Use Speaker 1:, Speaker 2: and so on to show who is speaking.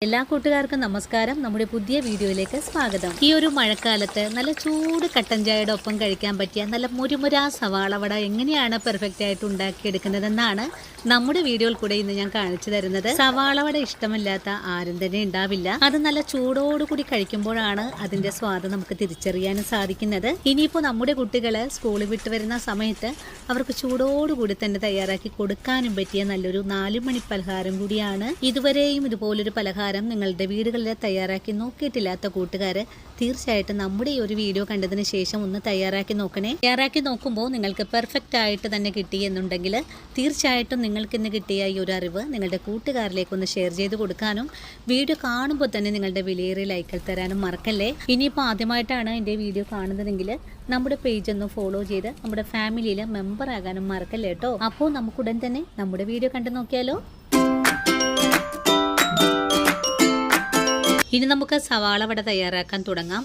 Speaker 1: എല്ലാ കൂട്ടുകാർക്കും നമസ്കാരം. നമ്മുടെ പുതിയ വീഡിയോയിലേക്ക് സ്വാഗതം. ഈ ഒരു മഴക്കാലത്ത് നല്ല ചൂട് കട്ടൻ ചായയുടെ ഒപ്പം കഴിക്കാൻ പറ്റിയ നല്ല മുരുമുരാ സവാള വട എങ്ങനെയാണ് പെർഫെക്റ്റ് ആയിട്ട് ഉണ്ടാക്കിയെടുക്കുന്നതെന്നാണ് നമ്മുടെ വീഡിയോയിൽ കൂടെ ഇന്ന് ഞാൻ കാണിച്ചു തരുന്നത്. സവാള വട ഇഷ്ടമില്ലാത്ത ആരും തന്നെ ഉണ്ടാവില്ല. അത് നല്ല ചൂടോടുകൂടി കഴിക്കുമ്പോഴാണ് അതിന്റെ സ്വാദ് നമുക്ക് തിരിച്ചറിയാനും സാധിക്കുന്നത്. ഇനിയിപ്പോൾ നമ്മുടെ കുട്ടികള് സ്കൂളിൽ വിട്ട് വരുന്ന സമയത്ത് അവർക്ക് ചൂടോടുകൂടി തന്നെ തയ്യാറാക്കി കൊടുക്കാനും പറ്റിയ നല്ലൊരു 4 മണി പലഹാരം കൂടിയാണ്. ഇതുവരെയും ഇതുപോലൊരു പലഹാരം നിങ്ങളുടെ വീടുകളിൽ തയ്യാറാക്കി നോക്കിയിട്ടില്ലാത്ത കൂട്ടുകാര് തീർച്ചയായിട്ടും നമ്മുടെ ഈ ഒരു വീഡിയോ കണ്ടതിന് ശേഷം ഒന്ന് തയ്യാറാക്കി നോക്കണേ. തയ്യാറാക്കി നോക്കുമ്പോൾ നിങ്ങൾക്ക് പെർഫെക്റ്റ് ആയിട്ട് തന്നെ കിട്ടി എന്നുണ്ടെങ്കിൽ തീർച്ചയായിട്ടും നിങ്ങൾക്ക് ഇന്ന് കിട്ടിയ ഈ ഒരു അറിവ് നിങ്ങളുടെ കൂട്ടുകാരിലേക്ക് ഒന്ന് ഷെയർ ചെയ്ത് കൊടുക്കാനും വീഡിയോ കാണുമ്പോൾ തന്നെ നിങ്ങളുടെ വിലയേറിയ ലൈക്കുകൾ തരാനും മറക്കല്ലേ. ഇനിയിപ്പോൾ ആദ്യമായിട്ടാണ് എൻ്റെ വീഡിയോ കാണുന്നതെങ്കിൽ നമ്മുടെ പേജ് ഒന്ന് ഫോളോ ചെയ്ത് നമ്മുടെ ഫാമിലിയിൽ മെമ്പർ ആകാനും മറക്കല്ലേ കേട്ടോ. അപ്പോൾ നമുക്കുടൻ തന്നെ നമ്മുടെ വീഡിയോ കണ്ടു നോക്കിയാലോ. ഇനി നമുക്ക് സവാള വട തയ്യാറാക്കാൻ തുടങ്ങാം.